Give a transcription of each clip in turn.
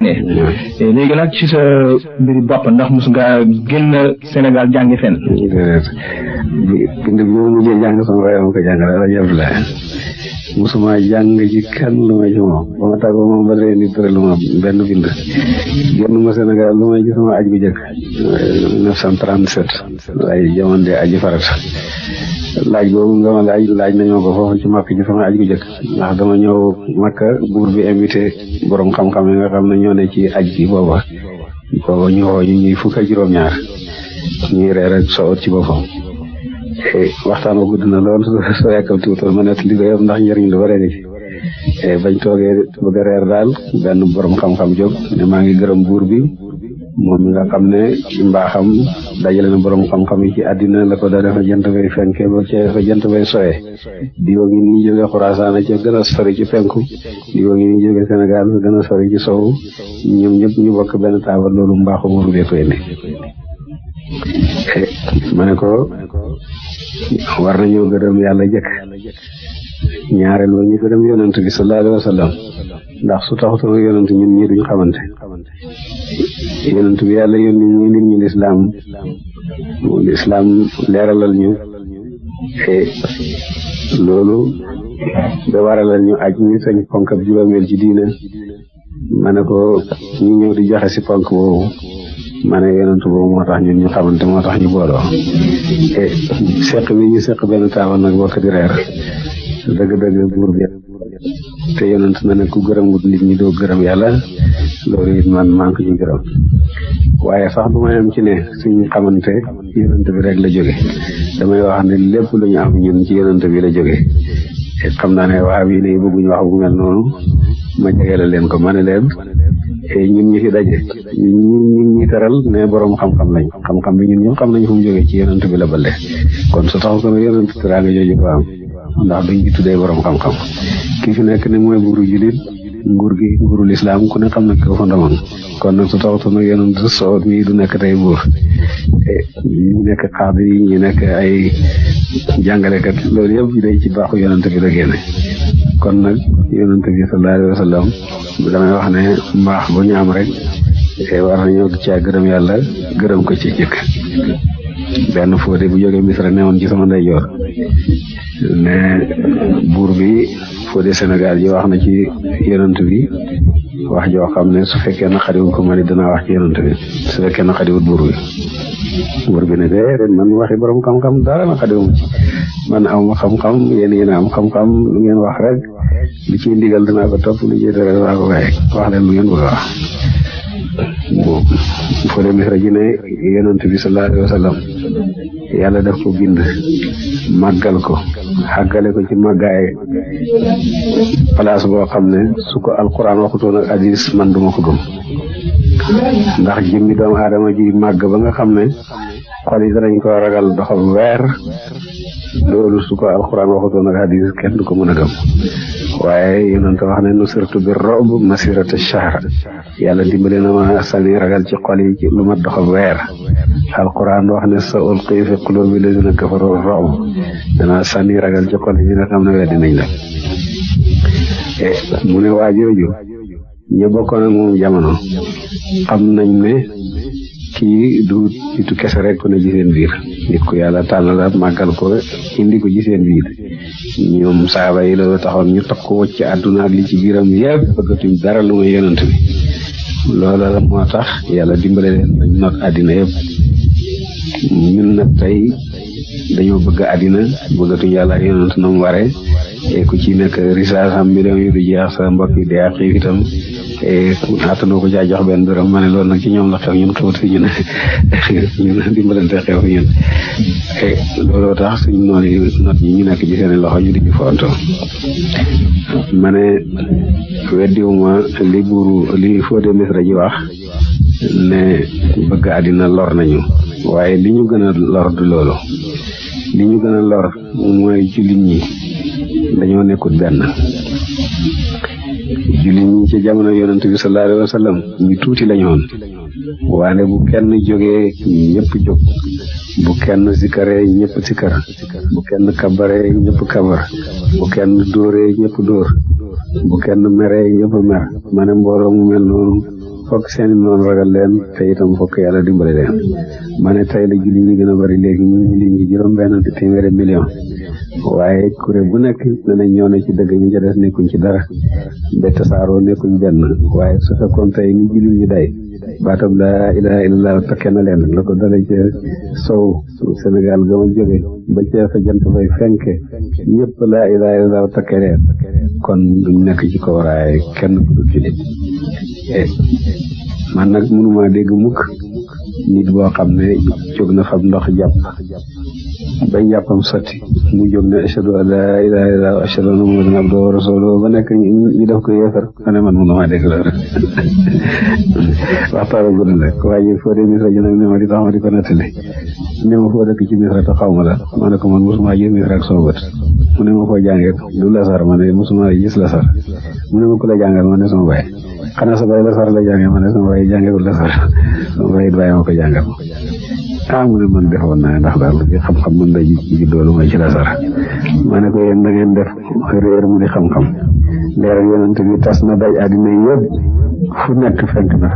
léegi nag ci sa mbiri bopp ndax mos nga génn Sénégal jàngi fenn. bind bi ma mujjee jàng sama waaye ma ko jàngale alhamdulilah mosuma jàng ci kenn lu may ci moom ba ma tàggoo moom ba tey nit lu ma benn bind génn ma Sénégal lu may ci sama aj bu jëkk 1937 ay jamono de aji farat laaj boobu nga ma laaj nañoo ko foofu ci Makka ci sama aj bu jëkk ndax dama ñëw Makka buur bi invité borom xam-xam yi nga xam ne ñoo ne ci aj bi booba ñu woo ñu ñuy fukk ak juróom-ñaar ñuy reer ak sowot ci boppam waxtaan wa gudd na lool soo yàkkamti wutoon ma nekk li ko yëpp ndax njëriñ lu bare ci bañ toogee bëgg a reer daal benn borom xam-xam jóg ne maa ngi gërëm buur bi moom mi nga xam ne ci mbaaxam dajale na borom xam-xam yi ci àddina la ko da defa jant bay fenke ba ca fa jant bay soye diwa ngi nii jóge Xuraasaan ca gën a sori ci penku diwa ngi nii jóge Sénégal gën a sori ci sowu ñoom ñëpp ñu bokk benn taabal loolu mbaaxu buur bee koy ne ma ne ko war nañoo gërëm yàlla jëkk ñaareel ba ñu gërëm yonent bi sallallahu alayhi wa sallam ndax su taxutoon yonent ñun ñii duñ xamante yonent bi yàlla yónni ñu nit ñi lislaam leeralal ñu loolu da waralal ñu aj ñu sañ ponk ab juróomeel ci diina ma ne ko ñu ñëw di joxe si ponk boobu ma ne yonent boobu moo tax ñun ñu xamante moo tax ñu booloo seq bi ñu seq benn taabal nag bokk di reer dëgg-dëgg buur bi te yonent na ne ku gërëmut nit ñi doo gërëm yàlla loolu it man maa ngi ko ci gërëm waaye sax du may am ci ne suñu xamante yonent bi rek la jóge damay wax ne lépp lu ñu am ñun ci yonent bi la jóge xam naa ne waa bii ne bëgguñu wax bu mel noonu ma jegele leen ko ma ne leen ñun ñi fi daje ñun ñi teral ne borom xam-xam lañ xam-xam bi ñun ñëpp xam nañ fu mu jógee ci yonent bi la balle kon su taxu ko ne yonent teraanga jooju ko am ndax duñ ci tuddee borom xam-xam ki fi nekk ne mooy buuru julit nguur gi nguurul islam ku ne xam na ko fa ndamoon kon nag su taxutu nag yonent soot mi du nekk tey buur ñu nekk xaadi yi ñu nekk ay jàngalekat loolu yëpp day ci baaxu yonent bi la génne kon nag yonent bi sallallahu alayhi wa sallam damay wax ne mbaax bu ñu am rek war nañoo caa gërëm yàlla gërëm ko ci jëkk benn fóode bu jógee Misra newoon ci sama ndeyjoor ne buur bi fóode Sénégal ji wax na ci yonent bi wax joo xam ne su fekkee na xadiwul ko ma ni danaa wax ci yonent bi su fekkee na xadiwul buur bi ne de man waxi borom xam-xam dara na xadiwum ci man am xam-xam yéen am xam-xam lu ngeen wax rek lu ciy ndigal danaa ko topp lu ciy tere danaa ko bàyyi wax leen lu ngeen bëgg a wax fóode Misra ji ne yonent bi sallallahu alayhi wa sallam yàlla daf ko bind màggal ko xàggale ko ci màggaay place boo xam ne su ko alquran waxutoon ak hadis man duma ko gëm ndax jëmmi doomu aadama ji màgg ba nga xam ne xol yi danañ ko ragal doxal weer loolu su ko alquran waxutoon ak hadis kenn du ko mën a gëm waaye yonent wax ne nusirtu bi rob masirata shahr yàlla dimbale na ma sànni ragal ci xol yi ci lu mat doxal weer alquran wax ne sa ulqi fi qulubi lazina kafaru rob danaa sànni ragal ci xol yi nga xam ne weddi nañ la mu ne waa jooju ñu bokkoon ak moom jamono xam nañ ne kii du nitu kese rek ku ne ci seen biir nit ku yàlla tànn la màggal ko indi ko ci seen biir ñoom saaba yi loolu taxoon ñu takk ko ci àdduna ak li ci biiram yëpp bëggatuñ dara lu muy yonent bi loola la moo tax yàlla dimbale leen dañ not àddina yëpp ñun nag tey dañoo bëgg àddina bëggatuñ yàlla yonent na mu waree ku ci nekk risaas am millions yu du jeex sa mbokk yi dee ak xiif itam attanoo ko caa jox benn dërëm ma ne loolu nag ci ñoom la xew ñun xewatu ñun dimbalante xew ñun looloo tax suñ noonu not ñi ñu nekk ci seen loxo ñu di ñu fonto ma ne weddiwuma li Fodé Misra ji wax ne bëgg àddina lor nañu waaye li ñu gën a lor du loolu li ñu gën a lor mooy jullit ñi dañoo nekkul benn jullit ñi ci jamono yonent bi sallallahu alayhi wa sallam ñu tuuti lañu woon waane bu kenn jógee ñëpp jóg bu kenn sikkaree ñëpp sikkar bu kenn kabaree ñëpp kabar bu kenn dóoree ñëpp dóor bu kenn meree ñëpp mer ma ne mbooloo mu mel noonu fokk seeni noonu ragal leen te itam fokk yàlla dimbale leen ma ne tey la julli ñi gën a bari léegi ñu ngi lim ci juróom-benn téeméeri million waaye kuréel bu nekk danañ ñëw ne ci dëgg ñu ca des nekkuñ ci dara ba tasaaroo nekkuñ benn waaye su fekkoon tey ni julli ñi day baatam laa ilaha illallah takke na leen la ko dale ca sow Sénégal ga ma jóge ba ca fa jant fay fenke ñëpp laa ilaha illallah takke leen kon duñ nekk ci kaw waaye kenn ku du jullit man nag mënuma dégg mukk nit boo xam ne jóg na fab ndox jàpp bañ jàppam sotti mu jóg ne ashhadu an laa ilaaha illallaah wa ashhadu anna muhammadan abduhu wa rasuluhu ba nekk ñu def ko yéefar ma ne man mënuma dégg loolu waxtaan gudd nag waaye foo dee misra ji nag ne ma di tax ma di ko nettali ne ma foo dëkk ci misra te xaw ma la ma ne ko man mosuma gis misra ak sama bët mu ne ma foo jàngee du lasar ma ne mosuma gis lasar mu ne ma ku la jàngal ma ne sama baay xanaa sa baay lasar la jàngee ma ne sama baay jàngeewul lasar sama baay it bàyyi ma ko jàngal mu ne man defoon naa ndax daal xam-xam mën da juddoo lu may ci lasar ma ne ko yéen da ngeen def réer mu di xam-xam leeral yonent bi tas na daj àddina yëpp fu nekk fenk na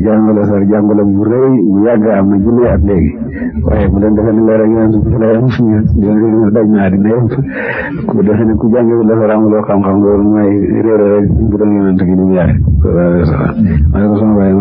jàngu lasar jàngula bu rëy bu yàgg am na junne at léegi waaye bu leen defee ne leeral yonent bi la yam daj na àddina yëpp ku defee ne ku jàngewul lasar amuloo xam-xam loolu mooy réer rek bu doon yonent bi ni mu yaay ma ne ko sama baay